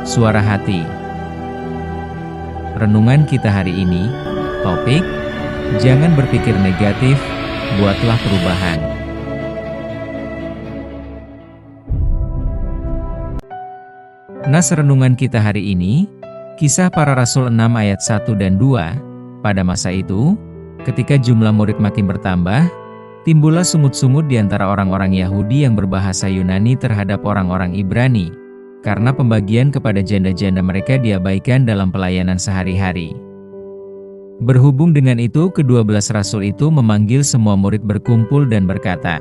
Suara hati. Renungan kita hari ini, topik, jangan berpikir negatif, buatlah perubahan. Nas renungan kita hari ini, Kisah Para Rasul 6 ayat 1 dan 2. Pada masa itu, ketika jumlah murid makin bertambah, timbullah sungut-sungut di antara orang-orang Yahudi yang berbahasa Yunani terhadap orang-orang Ibrani, karena pembagian kepada janda-janda mereka diabaikan dalam pelayanan sehari-hari. Berhubung dengan itu, ke-12 rasul itu memanggil semua murid berkumpul dan berkata,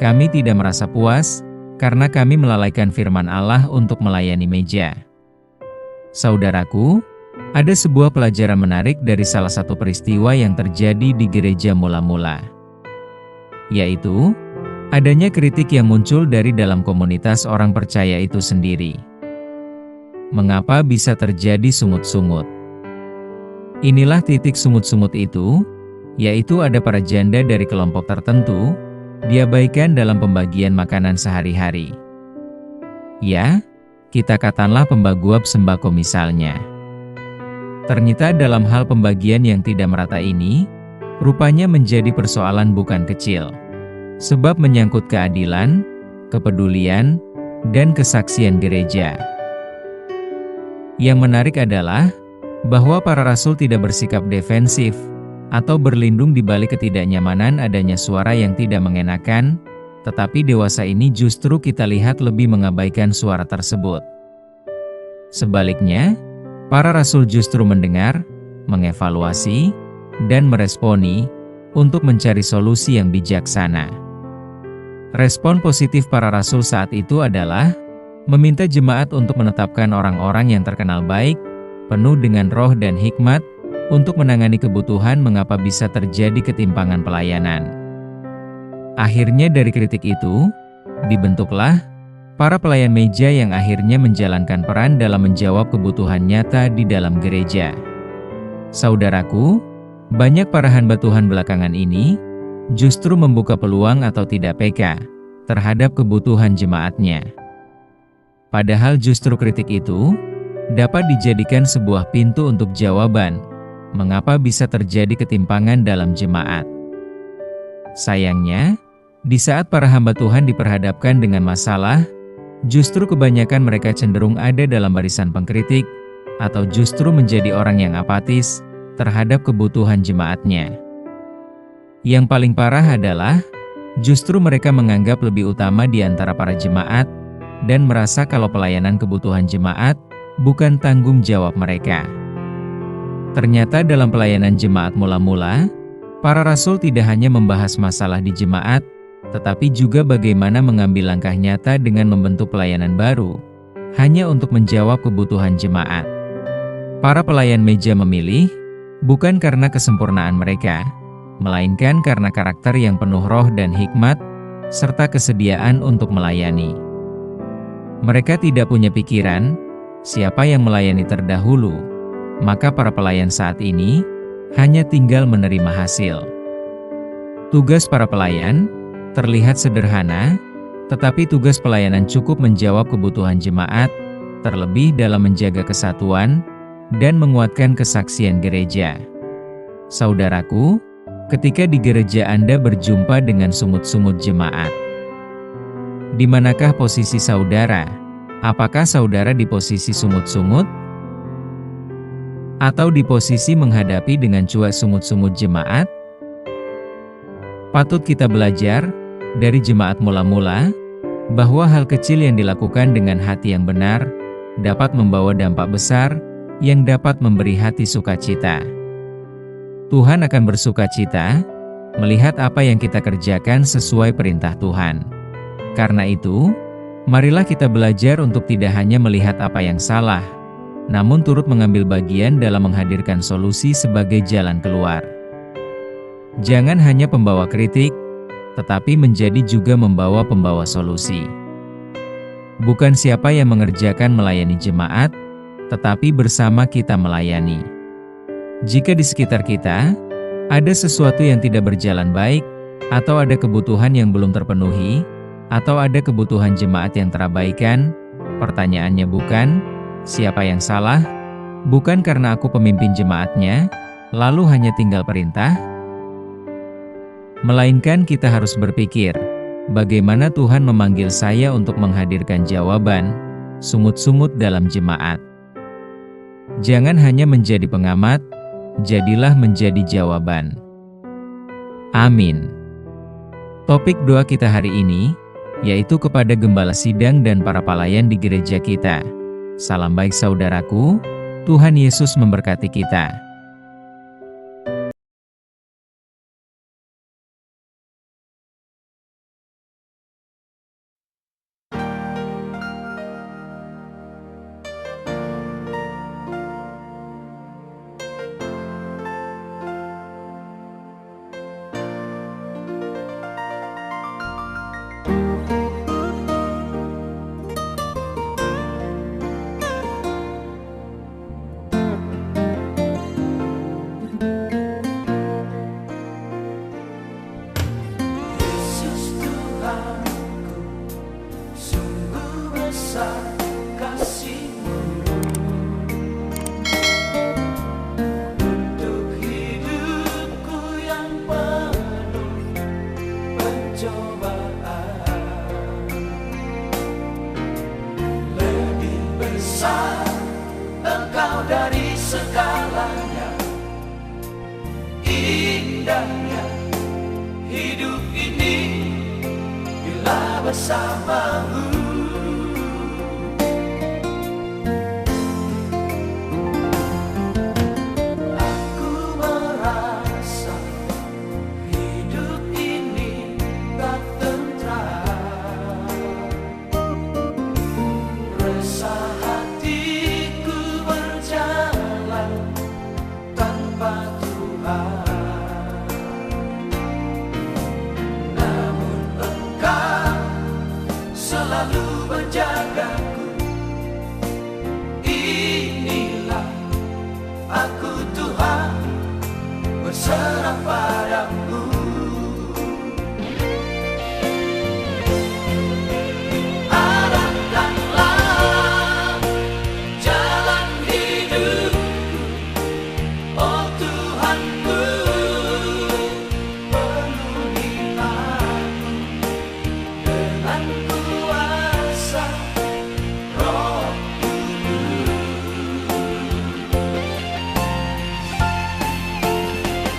"Kami tidak merasa puas, karena kami melalaikan firman Allah untuk melayani meja." Saudaraku, ada sebuah pelajaran menarik dari salah satu peristiwa yang terjadi di gereja mula-mula, yaitu adanya kritik yang muncul dari dalam komunitas orang percaya itu sendiri. Mengapa bisa terjadi sungut-sungut? Inilah titik sungut-sungut itu, yaitu ada para janda dari kelompok tertentu, diabaikan dalam pembagian makanan sehari-hari. Ya, kita katakanlah pembaguap sembako misalnya. Ternyata dalam hal pembagian yang tidak merata ini, rupanya menjadi persoalan bukan kecil. Sebab menyangkut keadilan, kepedulian, dan kesaksian gereja. Yang menarik adalah, bahwa para rasul tidak bersikap defensif, atau berlindung di balik ketidaknyamanan adanya suara yang tidak mengenakan, tetapi dewasa ini justru kita lihat lebih mengabaikan suara tersebut. Sebaliknya, para rasul justru mendengar, mengevaluasi, dan meresponi, untuk mencari solusi yang bijaksana. Respon positif para rasul saat itu adalah meminta jemaat untuk menetapkan orang-orang yang terkenal baik, penuh dengan roh dan hikmat, untuk menangani kebutuhan mengapa bisa terjadi ketimpangan pelayanan. Akhirnya dari kritik itu, dibentuklah para pelayan meja yang akhirnya menjalankan peran dalam menjawab kebutuhan nyata di dalam gereja. Saudaraku, banyak para hamba Tuhan belakangan ini justru membuka peluang atau tidak peka terhadap kebutuhan jemaatnya. Padahal justru kritik itu dapat dijadikan sebuah pintu untuk jawaban mengapa bisa terjadi ketimpangan dalam jemaat. Sayangnya, di saat para hamba Tuhan diperhadapkan dengan masalah, justru kebanyakan mereka cenderung ada dalam barisan pengkritik atau justru menjadi orang yang apatis terhadap kebutuhan jemaatnya. Yang paling parah adalah, justru mereka menganggap lebih utama di antara para jemaat, dan merasa kalau pelayanan kebutuhan jemaat, bukan tanggung jawab mereka. Ternyata dalam pelayanan jemaat mula-mula, para rasul tidak hanya membahas masalah di jemaat, tetapi juga bagaimana mengambil langkah nyata dengan membentuk pelayanan baru, hanya untuk menjawab kebutuhan jemaat. Para pelayan meja memilih, bukan karena kesempurnaan mereka, melainkan karena karakter yang penuh roh dan hikmat, serta kesediaan untuk melayani. Mereka tidak punya pikiran, siapa yang melayani terdahulu, maka para pelayan saat ini hanya tinggal menerima hasil. Tugas para pelayan terlihat sederhana, tetapi tugas pelayanan cukup menjawab kebutuhan jemaat, terlebih dalam menjaga kesatuan dan menguatkan kesaksian gereja. Saudaraku, ketika di gereja Anda berjumpa dengan sungut-sungut jemaat, di manakah posisi saudara? Apakah saudara di posisi sungut-sungut? Atau di posisi menghadapi dengan cuek sungut-sungut jemaat? Patut kita belajar dari jemaat mula-mula, bahwa hal kecil yang dilakukan dengan hati yang benar, dapat membawa dampak besar, yang dapat memberi hati sukacita. Tuhan akan bersukacita melihat apa yang kita kerjakan sesuai perintah Tuhan. Karena itu, marilah kita belajar untuk tidak hanya melihat apa yang salah, namun turut mengambil bagian dalam menghadirkan solusi sebagai jalan keluar. Jangan hanya pembawa kritik, tetapi menjadi juga membawa pembawa solusi. Bukan siapa yang mengerjakan melayani jemaat, tetapi bersama kita melayani. Jika di sekitar kita ada sesuatu yang tidak berjalan baik, atau ada kebutuhan yang belum terpenuhi, atau ada kebutuhan jemaat yang terabaikan, pertanyaannya bukan, Siapa yang salah? Bukan karena aku pemimpin jemaatnya, lalu hanya tinggal perintah? Melainkan kita harus berpikir, bagaimana Tuhan memanggil saya untuk menghadirkan jawaban, sungut-sungut dalam jemaat. Jangan hanya menjadi pengamat, jadilah menjadi jawaban. Amin. Topik doa kita hari ini, yaitu kepada gembala sidang dan para pelayan di gereja kita. Salam baik saudaraku, Tuhan Yesus memberkati kita. Engkau dari segalanya, indahnya hidup ini bila bersamamu. Aku merasa hidup ini tak tentram, resah hatiku berjalan tanpa Tuhan. Namun Engkau selalu menjagaku. Inilah aku Tuhan, berserah padamu. Arahkanlah jalan hidupku, oh Tuhanku. Penuhi aku dengan kuasa Roh Kudus.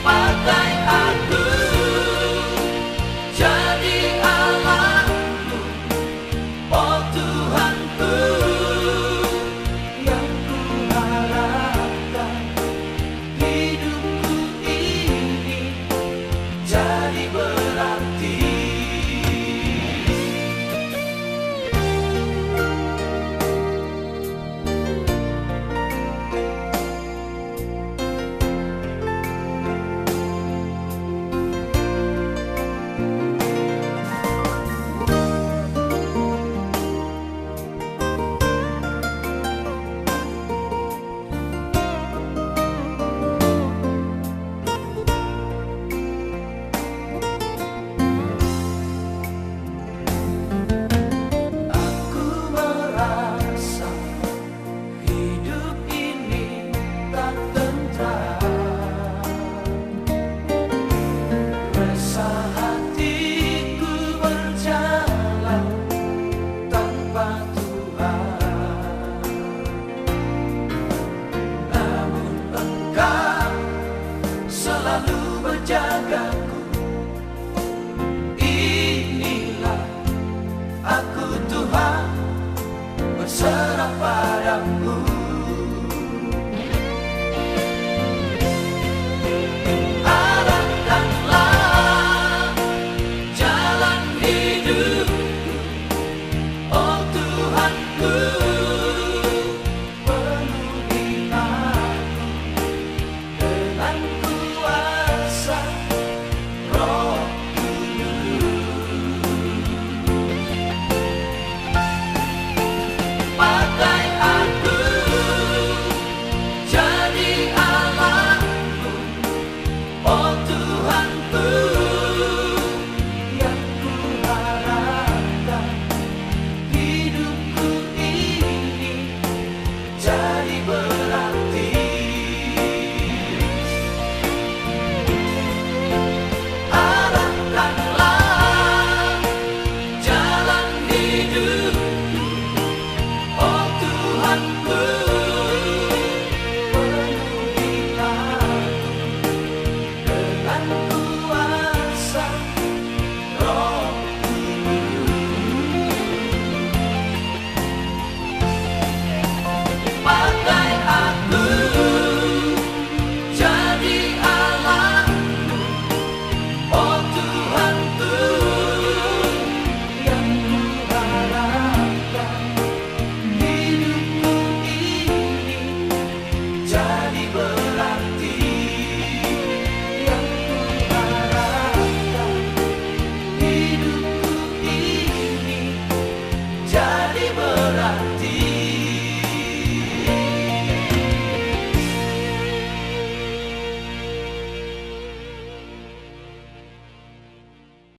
Pakai aku jadi alatmu, oh Tuhanku, yang kuharapkan hidupku ini jadi berarti. Aku merasa hidup ini tak tentram, resah hatiku berjalan tanpa